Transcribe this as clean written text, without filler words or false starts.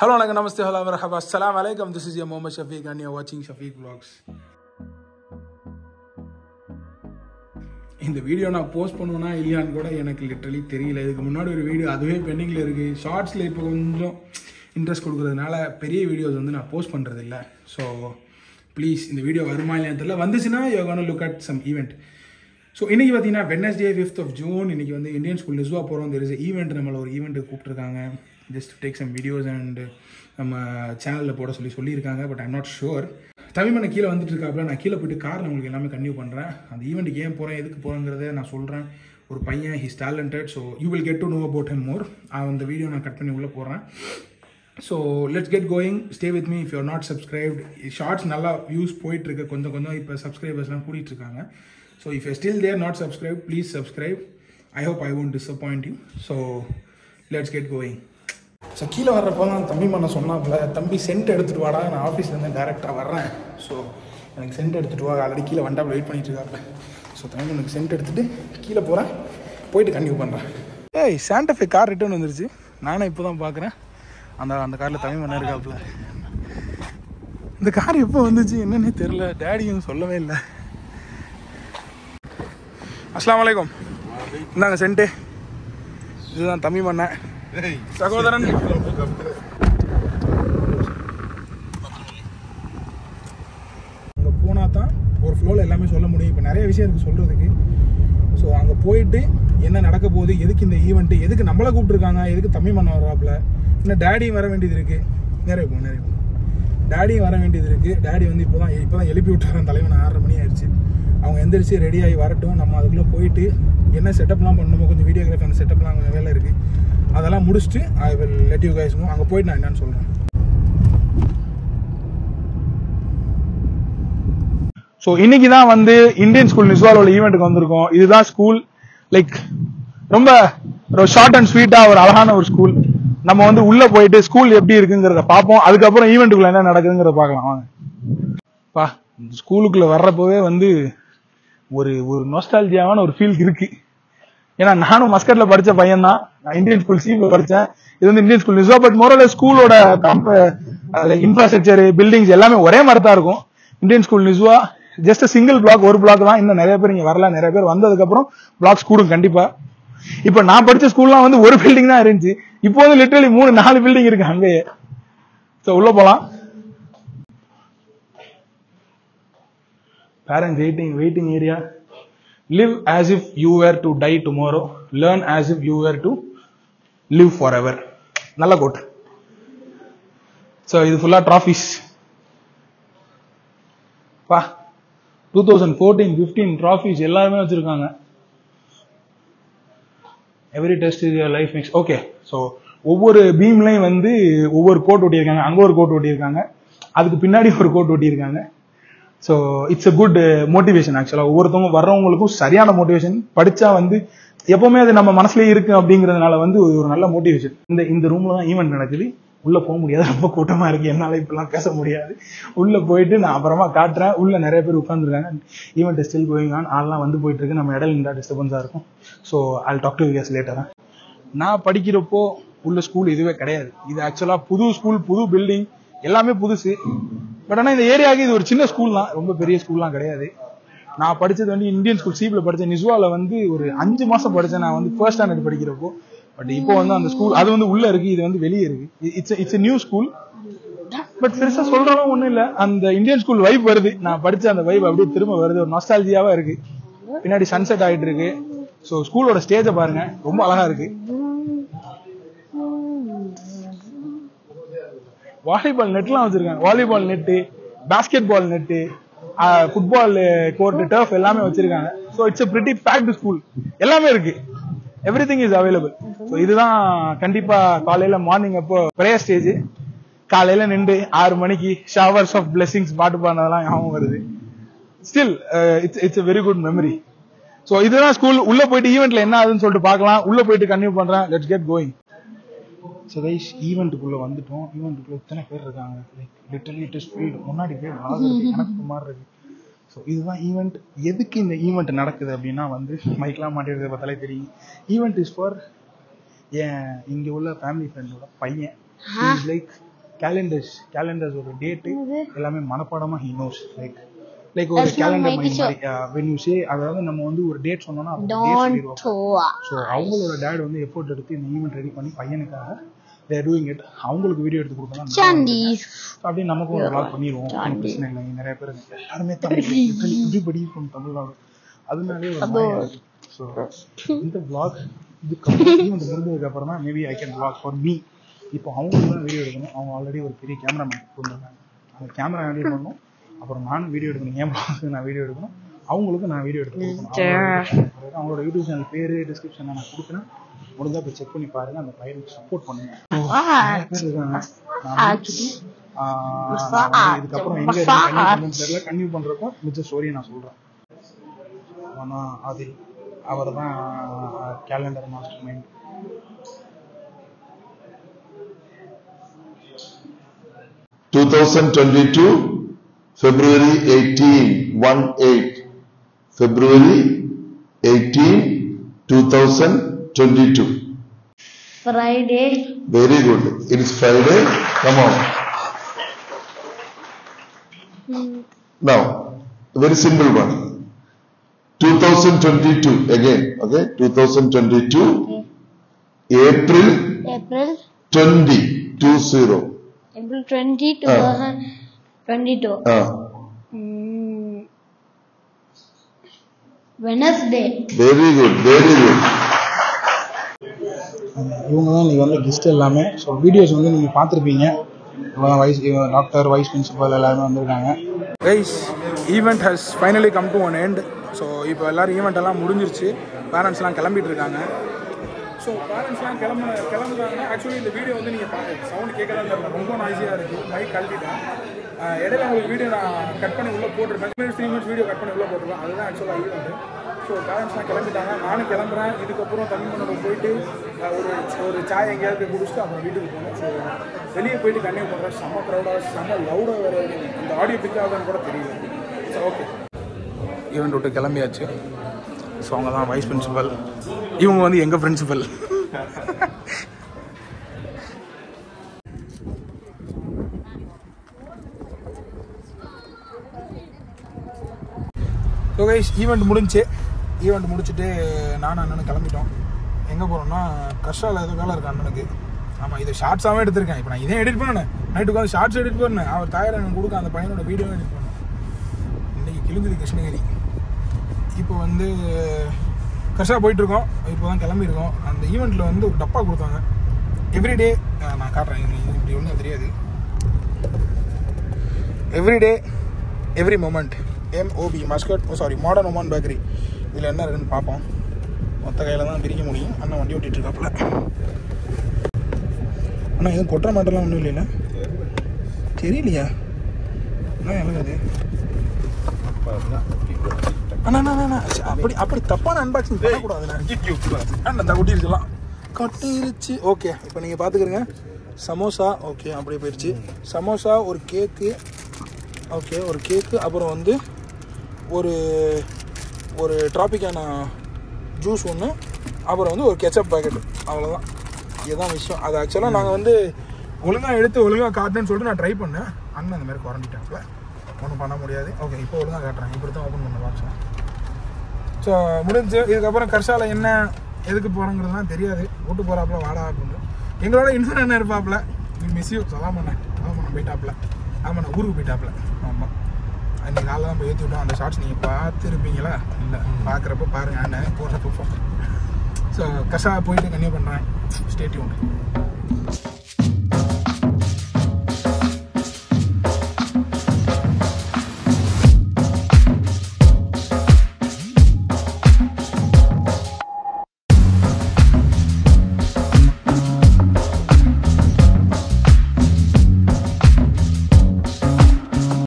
Hello, namaste, hello, marhaba, assalamu alaikum. This is your Mohammed Shafiq and you're watching Shafiq Vlogs. இந்த video நான் post பண்ணுவேன்னா இல்லையான்னு கூட எனக்கு லிட்டரலி தெரியல. இதுக்கு முன்னாடி ஒரு வீடியோ அதுவே பெண்டிங்கில் இருக்குது. ஷார்ட்ஸில் இப்போ கொஞ்சம் இன்ட்ரெஸ்ட் கொடுக்குறதுனால பெரிய வீடியோஸ் வந்து நான் போஸ்ட் பண்ணுறது இல்லை. ஸோ ப்ளீஸ் இந்த வீடியோ வருமா இல்லையான்னு தெரியல. வந்துச்சுன்னா you gonna look at some event. So இன்றைக்கி பார்த்தீங்கன்னா Wednesday 5th of June. இன்றைக்கி வந்து இந்தியன் ஸ்கூல் நிஸ்வா போகிறோம். தெர் இஸ் ஈவெண்ட், நம்மளை ஒரு ஈவெண்ட்டுக்கு கூப்பிட்ருக்காங்க. Just take some videos and நம்ம சேனலில் போட சொல்லியிருக்காங்க. But I'm not sure. தமிழ்மனை கீழே வந்துட்டு இருக்காப்புல. நான் கீழே போய்ட்டு காரில் உங்களுக்கு எல்லாமே கன்டினியூ பண்ணுறேன். அந்த ஈவெண்ட்டுக்கு ஏன் போகிறேன், எதுக்கு போகிறேங்கிறத நான் சொல்கிறேன். ஒரு பையன், he's talented. So you will get to know about him more. அந்த வீடியோ நான் கட் பண்ணி உள்ளே போடுறேன். So let's get going. Stay with me if you are not subscribed. Shorts நல்லா வியூஸ் போயிட்டுருக்கு. கொஞ்சம் இப்போ சப்ஸ்கிரைபர்ஸ்லாம் கூட்டிகிட்டு இருக்காங்க. So if you still there not subscribe, please subscribe. I hope I won't disappoint you. So let's get going. So கீழே வர்றப்போ தான் தம்பி பண்ண சொன்னாப்புல, தம்பி சென்ட் எடுத்துகிட்டு வாடா, நான் ஆஃபீஸ்லேருந்து டேரெக்டாக வர்றேன். ஸோ எனக்கு சென்ட் எடுத்துகிட்டு வா. ஆல்ரெடி கீழே வண்டாப்பில் வெயிட் பண்ணிட்டு இருக்காப்புல. ஸோ தம்பி எனக்கு சென்ட் எடுத்துகிட்டு கீழே போகிறேன். போயிட்டு கன்டினியூ பண்ணுறேன். ஏய், சாண்டாஃபே கார் ரிட்டர்ன் வந்துருச்சு. நானும் இப்போ தான் பார்க்குறேன். அந்த காரில் தமிழ் மண்ணா இருக்காப்புல. இந்த கார் எப்போ வந்துச்சு என்னன்னே தெரில. டேடியும் சொல்லவே இல்லை. அஸ்ஸலாமு அலைக்கும். இந்தாங்க சென்ட்டு. இதுதான் தமிழ் மண்ணை சகோதரன். அங்கே போனால் தான் ஒரு ஃப்ளோவில் எல்லாமே சொல்ல முடியும். இப்போ நிறைய விஷயம் இருக்குது சொல்கிறதுக்கு. ஸோ அங்கே போயிட்டு என்ன நடக்க போகுது, எதுக்கு இந்த ஈவெண்ட்டு, எதுக்கு நம்மளை கூப்பிட்ருக்காங்க, எதுக்கு தமிழ் மண்ணை வர்றாப்புல, இன்னும் டேடியும் வர வேண்டியது இருக்குது. நிறைய போகும். டேடியும் வர வேண்டியது இருக்குது. டேடி வந்து இப்போ தான் எழுப்பி விட்டுறாங்க. தலைவன் 6:30 மணி ஆயிடுச்சு. அவங்க எந்திரிச்சு ரெடி ஆகி வரட்டும். நம்ம அதுக்குள்ளே போயிட்டு என்ன செட்டப்லாம் பண்ணணுமோ, கொஞ்சம் வீடியோகிராஃபி அந்த செட்டப்லாம் கொஞ்சம் வேலை இருக்குது. அதெல்லாம் முடிச்சுட்டு I will let you guys know. அங்கே போயிட்டு நான் என்னன்னு சொல்கிறேன். ஸோ இன்னைக்கு தான் வந்து இந்தியன் ஸ்கூல் நிஸ்வாலோட ஈவெண்ட்டுக்கு வந்திருக்கோம். இதுதான் ஸ்கூல். லைக் ரொம்ப ஒரு ஷார்ட் அண்ட் ஸ்வீட்டாக ஒரு அழகான ஒரு ஸ்கூல். நம்ம வந்து உள்ளே போயிட்டு ஸ்கூல் எப்படி இருக்குங்கிறத பார்ப்போம். அதுக்கப்புறம் ஈவெண்ட்டுக்குள்ள என்ன நடக்குதுங்கிறத பார்க்கலாம் வாங்க. பா, ஸ்கூலுக்குள்ளே வர்றப்பவே வந்து ஒரு நொஸ்டால்ஜியாவான ஒரு ஃபீல் இருக்கு. ஏன்னா நானும் மஸ்கட்ல படிச்ச பையன் தான். நான் இந்தியன் ஸ்கூல் சீப்ல படித்தேன். இது வந்து இந்தியன் ஸ்கூல் நிஸ்வா. பட் மோரல ஸ்கூலோட இன்ஃப்ராஸ்ட்ரக்சர், பில்டிங்ஸ் எல்லாமே ஒரே மாதிரி தான் இருக்கும். Indian school Nizwa just single block, ஒரு பிளாக் தான். இன்னும் நிறைய பேர் இங்க வரல. நிறைய பேர் வந்ததுக்கு அப்புறம் பிளாக்ஸ் கூடும் கண்டிப்பா. இப்ப நான் படிச்ச ஸ்கூல்லாம் வந்து ஒரு பில்டிங் தான் இருந்துச்சு. இப்போ வந்து லிட்டரலி 3-4 பில்டிங் இருக்கு அங்கேயே. சோ உள்ள போலாம். Parents waiting area. Live as if you were to die tomorrow. Learn as if you were to live forever. நல்ல கோட். சோ இது ஃபுல்லா ட்ராஃபிஸ். பா, 2014-15 ட்ராஃபிஸ் எல்லாருமே வச்சிருக்காங்க. Every test is your life mix. Okay, so ஒவ்வொரு பீம்லையும் வந்து ஒவ்வொரு code ஒட்டியிருக்காங்க. அங்கே ஒரு கோட் ஒட்டியிருக்காங்க, அதுக்கு பின்னாடி ஒரு கோட் ஒட்டியிருக்காங்க. So it's a good motivation. ஆக்சுவலாக ஒவ்வொருத்தவங்க வர்றவங்களுக்கும் சரியான மோட்டிவேஷன். படிச்சா வந்து எப்பவுமே அது நம்ம மனசுலயே இருக்கு அப்படிங்கிறதுனால வந்து ஒரு நல்ல மோட்டிவேஷன். இந்த ரூம்ல தான் ஈவெண்ட் நடக்குது. உள்ள போக முடியாது, ரொம்ப கூட்டமா இருக்கு. என்னால இப்பெல்லாம் பேச முடியாது. உள்ள போயிட்டு நான் அப்புறமா காட்டுறேன். உள்ள நிறைய பேர் உட்காந்துருக்காங்க. Event still going on. ஆள்லாம் வந்து போயிட்டு இருக்கு. நம்ம இடையில இருந்தா டிஸ்டர்பன்ஸா இருக்கும். So I'll talk to you guys later. நான் படிக்கிறப்போ உள்ள ஸ்கூல் இதுவே கிடையாது. இது ஆக்சுவலா புது ஸ்கூல், புது பில்டிங், எல்லாமே புதுசு. பட் ஆனால் இந்த ஏரியாவுக்கு இது ஒரு சின்ன ஸ்கூல் தான், ரொம்ப பெரிய ஸ்கூல்லாம் கிடையாது. நான் படிச்சது வந்து இந்தியன் ஸ்கூல் சீப்ல படித்தேன். நிஸ்வால வந்து ஒரு 5 மாசம் படித்தேன். நான் வந்து ஃபர்ஸ்ட் ஸ்டாண்டர்ட் படிக்கிறப்போ. பட் இப்போ வந்து அந்த ஸ்கூல் அது வந்து உள்ள இருக்கு, இது வந்து வெளியே இருக்கு. It's a new school. But பெருசா சொல்றதும் ஒண்ணும் இல்ல. அந்த இந்தியன் ஸ்கூல் வைப் வருது. நான் படிச்ச அந்த வைப் அப்படியே திரும்ப வருது. ஒரு நாஸ்டால்ஜியாவா இருக்கு. பின்னாடி சன்செட் ஆயிட்டு இருக்கு. ஸோ ஸ்கூலோட ஸ்டேஜை பாருங்க, ரொம்ப அழகா இருக்கு. வாலிபால் நெட்லாம் வச்சிருக்காங்க. Volleyball net, basketball net, football court, turf எல்லாமே வச்சிருக்காங்க. So it's a pretty packed school. எல்லாமே இருக்கு. Everything is available. ஸோ இதுதான் கண்டிப்பா காலையில மார்னிங் அப்போ பிரேயர் ஸ்டேஜ். காலையில நின்று 6 மணிக்கு ஷவர்ஸ் ஆஃப் பிளெஸிங்ஸ் பாட்டு பாடினதெல்லாம் ஞாபகம் வருது. Still it's a very good memory. So இதுதான் ஸ்கூல். உள்ள போயிட்டு ஈவெண்ட்ல என்ன ஆகுதுன்னு சொல்லிட்டு பார்க்கலாம். உள்ள போயிட்டு கன்டினியூ பண்றேன். Let's get going. So guys, ஈவெண்ட்டுக்குள்ள வந்துட்டோம். ஈவெண்ட்டுக்குள்ள இத்தனை பேர் இருக்காங்க. Literally it is filled. முன்னாடி போய் எனக்கு மாதிரி இருக்கு. ஸோ இதுதான் ஈவெண்ட். எதுக்கு இந்த ஈவெண்ட் நடக்குது அப்படின்னா வந்து மைக்லாம் மாட்டிருக்கிறத பார்த்தாலே தெரியும். ஈவெண்ட் இஸ் ஃபார் இங்கே உள்ள ஃபேமிலி ஃப்ரெண்டோட பையன். லைக் கேலண்டர்ஸ் ஒரு டேட்டு எல்லாமே மனப்பாடமாக he knows லைக் ஒரு கேலண்டர் மைண்ட் மாதிரி when you say அதாவது நம்ம வந்து ஒரு டேட் சொன்னோம்னா ஸோ அவங்களோட டேட் வந்து எஃபோர்ட் எடுத்து இந்த ஈவெண்ட் ரெடி பண்ணி பையனுக்காக they are doing it அவங்களுக்கு வீடியோ எடுத்து கொடுக்கலாம் அப்படியே நமக்கும் ஒரு vlog பண்ணிடுவோம் பிரச்சனை இல்லை நிறைய பேர் எல்லாருமே everybody from தமிழ்நாடு அதனாலே ஒரு ஸோ இந்த vlog இது கம்ப்ளீட்லி வந்து முடிஞ்சதுக்கு அப்புறம் தான் maybe I can vlog for me இப்போ அவங்களுக்கு தான் வீடியோ எடுக்கணும் அவங்க ஆல்ரெடி ஒரு பெரிய கேமராமேன் கொண்டாங்க அந்த கேமரா ரெடி பண்ணணும் அப்புறம் நானும் வீடியோ எடுக்கணும் என் vlogக்கு நான் வீடியோ எடுக்கணும் அவங்களுக்கு நான் வீடியோ எடுத்து கொடுக்கணும் அவங்களோட யூடியூப் சேனல் பேர் டிஸ்கிரிப்ஷனில் நான் கொடுக்குறேன் முடிஞ்சா போய் செக் பண்ணி பாருங்க அந்த பையனுக்கு சப்போர்ட் பண்ணுங்க இதுக்கப்புறம் எங்க தெரியல கன்டினியூ பண்றப்போ மிச்ச ஸ்டோரியை நான் சொல்றேன் ஆனா அது அவர் தான் calendar master mind 2022 February 18 February 18 2022 Friday. Very good. It is Friday. Come on. Now, a very simple one. 2022 again. Okay. 2022. Okay. April 20. April 20, 2022. Wednesday. Very good. Very good. இவங்க தான் நீங்கள் வந்து கெஸ்ட் எல்லாமே ஸோ வீடியோஸ் வந்து நீங்கள் பார்த்துருப்பீங்க doctor vice principal எல்லாருமே வந்திருக்காங்க guys event has finally come to one end so இப்போ எல்லோரும் ஈவெண்ட் எல்லாம் முடிஞ்சிருச்சு பேரண்ட்ஸ்லாம் கிளம்பிட்டு இருக்காங்க ஸோ பேரண்ட்ஸ்லாம் கிளம்புறாங்கன்னா ஆக்சுவலி இந்த வீடியோ வந்து நீங்கள் சவுண்ட் கேட்கலாம் தெரியல ரொம்ப நாய்ஸியாக இருக்குது மைக் கழட்டிட்டேன் இடையில உங்களுக்கு வீடியோ நான் கட் பண்ணி உள்ளே போட்டிருப்பேன் 3 minutes வீடியோ கட் பண்ணி உள்ளே போட்டிருப்பேன் அதுதான் ஆக்சுவலாக ஈவெண்ட்டு ஸோ பேரண்ட்ஸ்லாம் கிளம்பிட்டாங்க நானும் கிளம்புறேன் இதுக்கப்புறம் தமிழ்மண்ணோட போயிட்டு ஒரு சாய் எங்கேயாவது போய் குடிச்சிட்டு அப்புறம் வீட்டுக்கு போகணும் ஸோ வெளியே போயிட்டு கண்டினியூ பண்ணுறேன் செம்ம க்ரௌடாக செம்ம லவுடாக வேறு இந்த ஆடியோ பிக் ஆகுதான்னு கூட தெரியல ஸோ ஓகே ஈவெண்ட் விட்டு கிளம்பியாச்சு ஸோ அவங்க தான் வைஸ் பிரின்சிபல் இவங்க வந்து எங்கள் பிரின்சிபல் ஸோ கைஸ் ஈவெண்ட் முடிச்சுட்டு நானும் அண்ணனும் கிளம்பிட்டோம் எங்கே போகிறோம்னா கஷ்டாவில் ஏதோ வேலை இருக்கு அண்ணனுக்கு ஆமாம் இதை ஷார்ட்ஸாகவே எடுத்திருக்கேன் இப்போ நான் இதே எடிட் பண்ணேன் நைட்டு உட்காந்து ஷார்ட்ஸ் எடிட் பண்ணேன் அவர் தாயார் எனக்கு கொடுக்க அந்த பையனோட வீடியோ எடிட் பண்ணேன் இன்றைக்கி கிழிஞ்சது கிருஷ்ணகிரி இப்போ வந்து கஷ்டாக போயிட்டுருக்கோம் இப்போ தான் கிளம்பியிருக்கோம் அந்த ஈவெண்ட்டில் வந்து ஒரு டப்பா கொடுத்தாங்க எவ்ரிடே நான் காட்டுறேன் இப்படி ஒன்றும் தெரியாது everyday every moment MOB Muscat modern Oman bakery இதில் என்ன இருக்குன்னு பார்ப்போம் மொத்த கையில் தான் பிரிக்க முடியும் அண்ணன் வண்டி ஓட்டிகிட்டு இருக்காப்புல அண்ணா எதுவும் கொட்டுற மாட்டெல்லாம் ஒன்றும் இல்லைல்ல தெரியலையா அண்ணா எழுது அண்ணா அண்ணா அப்படி தப்பான அன்பாக்சிங் பண்ணக்கூடாதுண்ணா அண்ணா கொட்டிருக்கலாம் கொட்டிருச்சு ஓகே இப்போ நீங்கள் பார்த்துக்கிறங்க சமோசா ஓகே அப்படியே போயிடுச்சு சமோசா ஒரு கேக்கு ஓகே ஒரு கேக்கு அப்புறம் வந்து ஒரு ட்ராபிக்கான ஜூஸ் ஒன்று அப்புறம் வந்து ஒரு கெச்சப் பேக்கெட்டு அவ்வளோதான் இதுதான் விஷயம் அது ஆக்சுவலாக நாங்கள் வந்து ஒழுங்காக எடுத்து ஒழுங்காக காட்டுன்னு சொல்லிட்டு நான் ட்ரை பண்ணேன் அண்ணன் அந்த மாதிரி குறைஞ்சிட்டாப்புல ஒன்றும் பண்ண முடியாது ஓகே இப்போ ஒழுங்காக காட்டுறேன் இப்படி தான் ஓப்பன் பண்ண பாக்ஸை ஸோ முடிஞ்சு இதுக்கப்புறம் கர்ஷாவில் என்ன எதுக்கு போகிறோங்கிறதுலாம் தெரியாது விட்டு போகிறாப்புல வாடா அப்படின்னு எங்களோட இன்னொரு அண்ணன் இருப்பாப்புல மிஸ் யூ சொல்லாம போயிட்டாப்புல ஆமாண்ணா ஊருக்கு போயிட்டாப்புல ஆமாம் அன்றைக்கி காலைல தான் போய் ஏற்றி விட்டோம் அந்த ஷார்ட்ஸ் நீங்கள் பார்த்துருப்பீங்களா இல்லை பார்க்குறப்ப பாருங்கள் அண்ணன் போடுறப்போ ஸோ கஷா போயிட்டு கன்னியூ பண்ணுறேன் ஸ்டே டியூன்ட்